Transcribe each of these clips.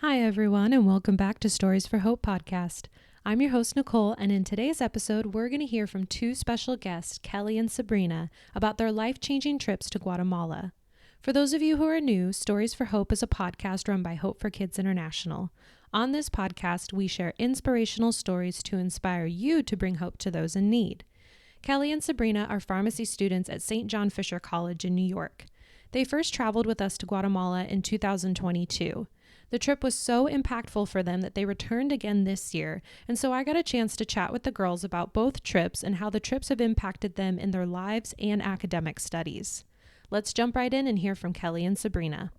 Hi, everyone, and welcome back to Stories for Hope podcast. I'm your host, Nicole, and in today's episode, we're going to hear from two special guests, Kelly and Sabrina, about their life-changing trips to Guatemala. For those of you who are new, Stories for Hope is a podcast run by Hope for Kids International. On this podcast, we share inspirational stories to inspire you to bring hope to those in need. Kelly and Sabrina are pharmacy students at St. John Fisher College in New York. They first traveled with us to Guatemala in 2022. The trip was so impactful for them that they returned again this year, and so I got a chance to chat with the girls about both trips and how the trips have impacted them in their lives and academic studies. Let's jump right in and hear from Kelly and Sabrina.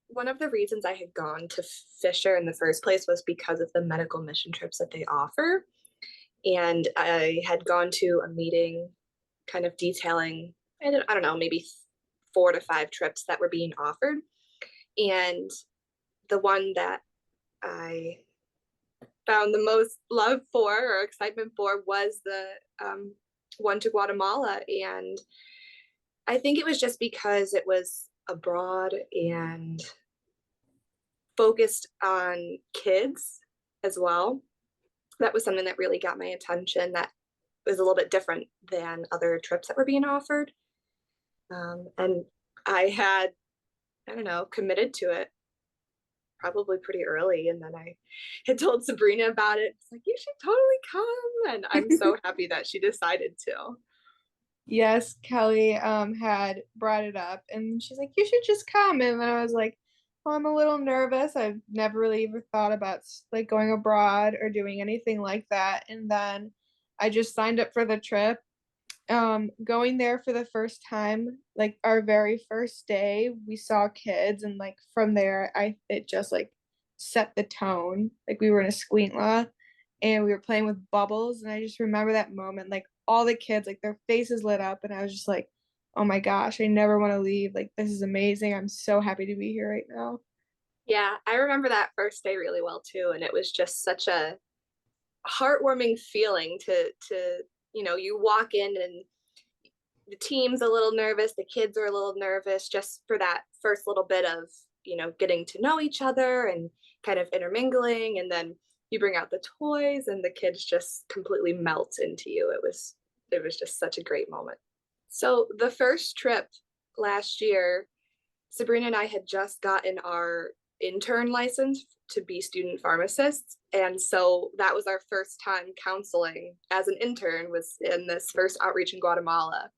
One of the reasons I had gone to Fisher in the first place was because of the medical mission trips that they offer. And I had gone to a meeting kind of detailing, I don't know, maybe 4 to 5 trips that were being offered. And the one that I found the most love for or excitement for was the one to Guatemala. And I think it was just because it was abroad and focused on kids as well. That was something that really got my attention. That was a little bit different than other trips that were being offered. And I had, committed to it probably pretty early. And then I had told Sabrina about it. It's like, you should totally come. And I'm so happy that she decided to. Yes, Kelly had brought it up and she's like, you should just come. And then I was like, well, I'm a little nervous. I've never really even thought about like going abroad or doing anything like that. And then I just signed up for the trip. Going there for the first time, like our very first day, we saw kids, and like from there, it just like set the tone. Like we were in a squeakla and we were playing with bubbles, and I just remember that moment, like all the kids, like their faces lit up, and I was just like, oh my gosh, I never want to leave. Like this is amazing. I'm so happy to be here right now. Yeah, I remember that first day really well too. And it was just such a heartwarming feeling to you walk in and the team's a little nervous, the kids are a little nervous just for that first little bit of getting to know each other and kind of intermingling, and then you bring out the toys and the kids just completely melt into you. It was just such a great moment. So the first trip last year, Sabrina and I had just gotten our intern license to be student pharmacists. And so that was our first time counseling as an intern, was in this first outreach in Guatemala.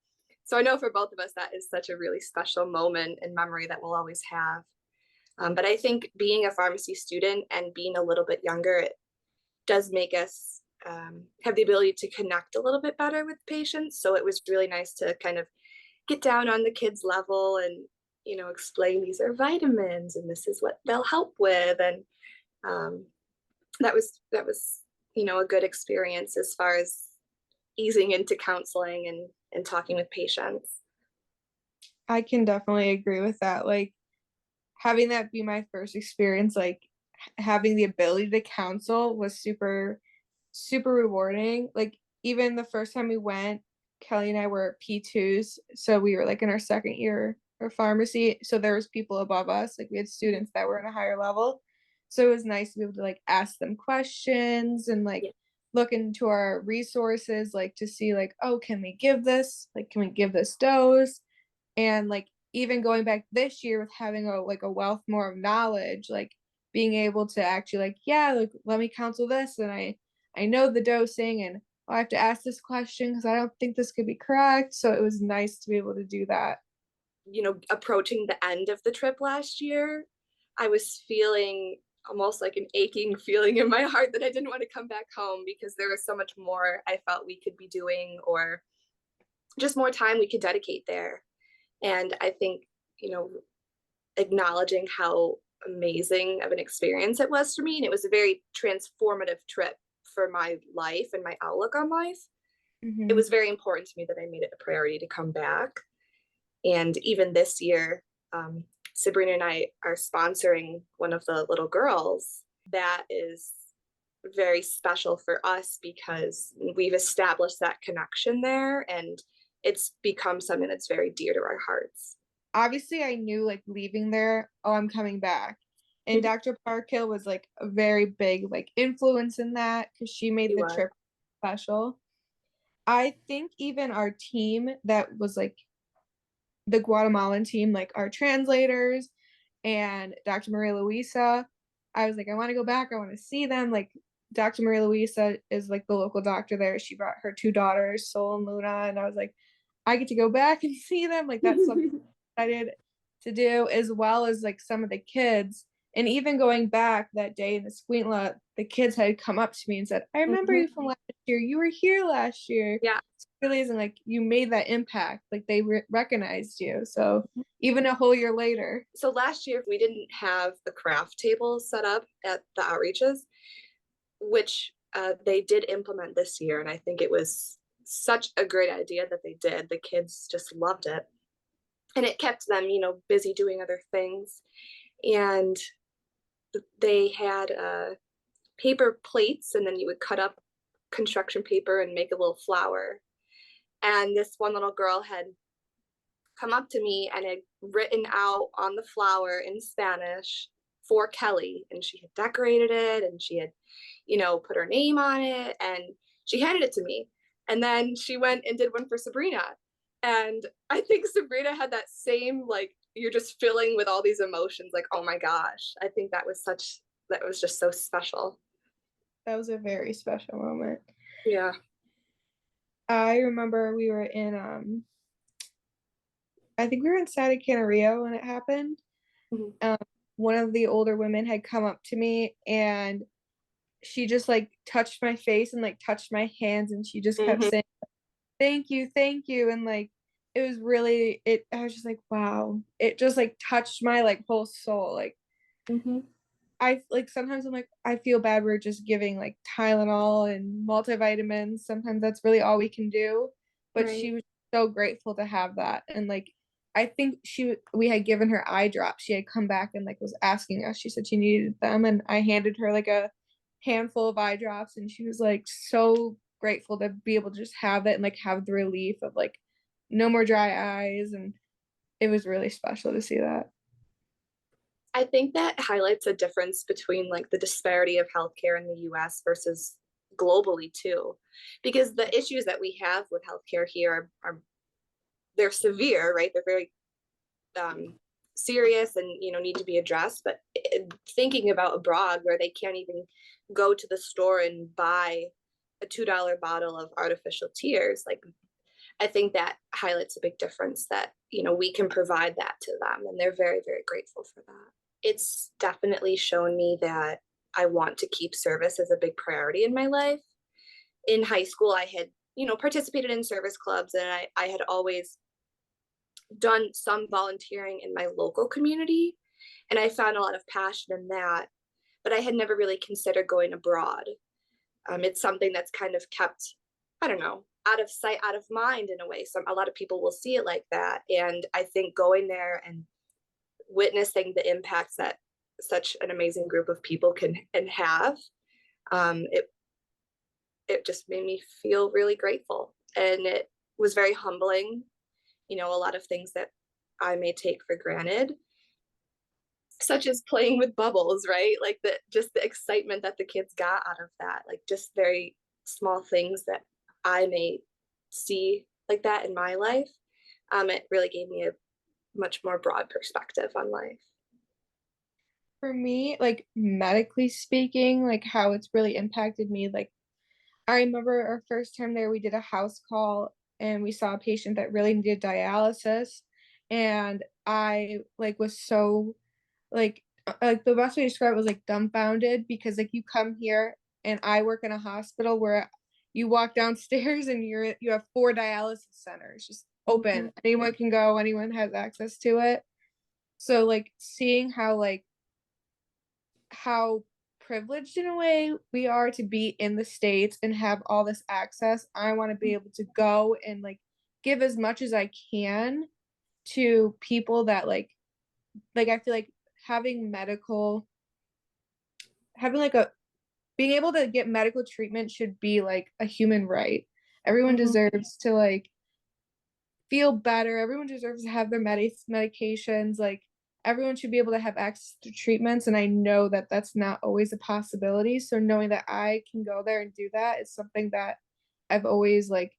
So I know for both of us, that is such a really special moment and memory that we'll always have. But I think being a pharmacy student and being a little bit younger, it does make us have the ability to connect a little bit better with patients. So it was really nice to kind of get down on the kids' level and explain these are vitamins and this is what they'll help with. And that was a good experience as far as easing into counseling and talking with patients. I can definitely agree with that. Like having that be my first experience, like having the ability to counsel was super, super rewarding. Like even the first time we went, Kelly and I were P2s. So we were like in our second year of pharmacy. So there was people above us. Like we had students that were in a higher level. So it was nice to be able to like ask them questions and like look into our resources, like to see like, oh, can we give this? Like, can we give this dose? And like even going back this year with having a wealth more of knowledge, like being able to actually like, yeah, like let me counsel this, and I know the dosing, and I have to ask this question because I don't think this could be correct. So it was nice to be able to do that. Approaching the end of the trip last year, I was feeling almost like an aching feeling in my heart that I didn't want to come back home, because there was so much more I felt we could be doing, or just more time we could dedicate there. And I think, acknowledging how amazing of an experience it was for me, and it was a very transformative trip for my life and my outlook on life. It was very important to me that I made it a priority to come back. And even this year, Sabrina and I are sponsoring one of the little girls. That is very special for us because we've established that connection there, and it's become something that's very dear to our hearts. Obviously I knew like leaving there, oh, I'm coming back. And Dr. Parkhill was like a very big like influence in that because she made the trip special. I think even our team that was like the Guatemalan team, like our translators and Dr. Maria Luisa, I was like, I want to go back. I want to see them. Like Dr. Maria Luisa is like the local doctor there. She brought her 2 daughters, Sol and Luna, and I was like, I get to go back and see them. Like that's something I excited to do, as well as like some of the kids. And even going back that day in the Squintla, the kids had come up to me and said, I remember you from last year. You were here last year. Yeah. It's really isn't like you made that impact. Like they recognized you. So even a whole year later. So last year we didn't have the craft table set up at the outreaches, which they did implement this year. And I think it was such a great idea that they did. The kids just loved it. And it kept them, you know, busy doing other things. And they had paper plates, and then you would cut up construction paper and make a little flower. And this one little girl had come up to me and had written out on the flower in Spanish for Kelly, and she had decorated it, and she had, you know, put her name on it, and she handed it to me. And then she went and did one for Sabrina. And I think Sabrina had that same, like, you're just filling with all these emotions, like, oh my gosh. I think that was just so special. That was a very special moment. Yeah. I remember we were in I think we were in Santa Canaria when it happened. One of the older women had come up to me and she just like touched my face and like touched my hands, and she just kept saying, thank you. And like, it was really, I was just like, wow, it just like touched my like whole soul. Like, I like, sometimes I'm like, I feel bad we're just giving like Tylenol and multivitamins. Sometimes that's really all we can do. But she was so grateful to have that. And like, I think we had given her eye drops. She had come back and like was asking us. She said she needed them, and I handed her like a handful of eye drops, and she was like so grateful to be able to just have it and like have the relief of like no more dry eyes. And it was really special to see that. I think that highlights a difference between like the disparity of healthcare in the US versus globally too, because the issues that we have with healthcare here are they're severe, right? They're very serious and, you know, need to be addressed. But thinking about abroad, where they can't even go to the store and buy a $2 bottle of artificial tears, like, I think that highlights a big difference, that, you know, we can provide that to them, and they're very, very grateful for that. It's definitely shown me that I want to keep service as a big priority in my life. In high school, I had, you know, participated in service clubs, and I had always done some volunteering in my local community, and I found a lot of passion in that, but I had never really considered going abroad. It's something that's kind of kept, I don't know, out of sight, out of mind in a way. A lot of people will see it like that. And I think going there and witnessing the impacts that such an amazing group of people can and have, it just made me feel really grateful. And it was very humbling. You know, a lot of things that I may take for granted, such as playing with bubbles, right? Like just the excitement that the kids got out of that, like just very small things that I may see like that in my life. It really gave me a much more broad perspective on life. For me, like medically speaking, like how it's really impacted me, like I remember our first time there, we did a house call and we saw a patient that really needed dialysis. And I like was so like the best way to describe it was like dumbfounded, because like you come here and I work in a hospital where you walk downstairs and you have 4 dialysis centers just open. Anyone can go, anyone has access to it. So like seeing how privileged in a way we are to be in the States and have all this access, I want to be able to go and like give as much as I can to people that like I feel like having being able to get medical treatment should be like a human right. Everyone deserves to like feel better. Everyone deserves to have their medications. Like everyone should be able to have access to treatments, and I know that that's not always a possibility. So knowing that I can go there and do that is something that I've always like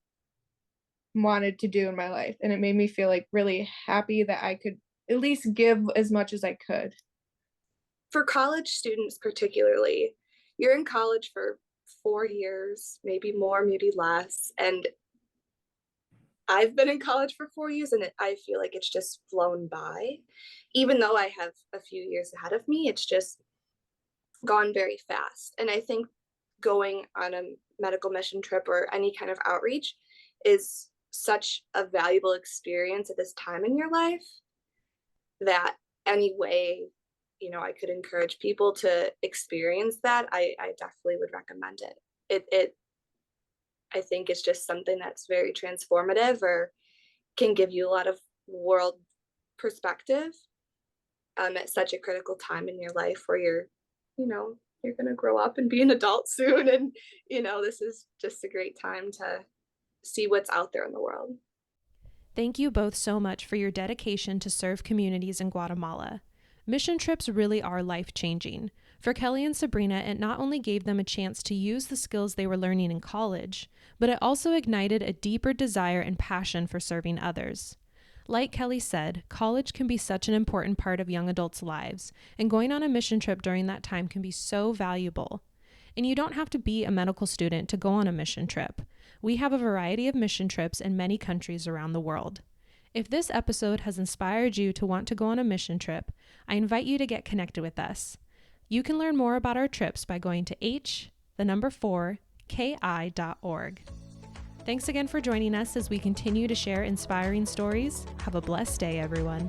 wanted to do in my life, and it made me feel like really happy that I could at least give as much as I could. For college students particularly, you're in college for 4 years, maybe more, maybe less, and I've been in college for 4 years and I feel like it's just flown by. Even though I have a few years ahead of me, it's just gone very fast. And I think going on a medical mission trip or any kind of outreach is such a valuable experience at this time in your life that any way, I could encourage people to experience that, I definitely would recommend it. I think it's just something that's very transformative or can give you a lot of world perspective at such a critical time in your life where you're going to grow up and be an adult soon. And, this is just a great time to see what's out there in the world. Thank you both so much for your dedication to serve communities in Guatemala. Mission trips really are life-changing. For Kelly and Sabrina, it not only gave them a chance to use the skills they were learning in college, but it also ignited a deeper desire and passion for serving others. Like Kelly said, college can be such an important part of young adults' lives, and going on a mission trip during that time can be so valuable. And you don't have to be a medical student to go on a mission trip. We have a variety of mission trips in many countries around the world. If this episode has inspired you to want to go on a mission trip, I invite you to get connected with us. You can learn more about our trips by going to H4KI.org. Thanks again for joining us as we continue to share inspiring stories. Have a blessed day, everyone.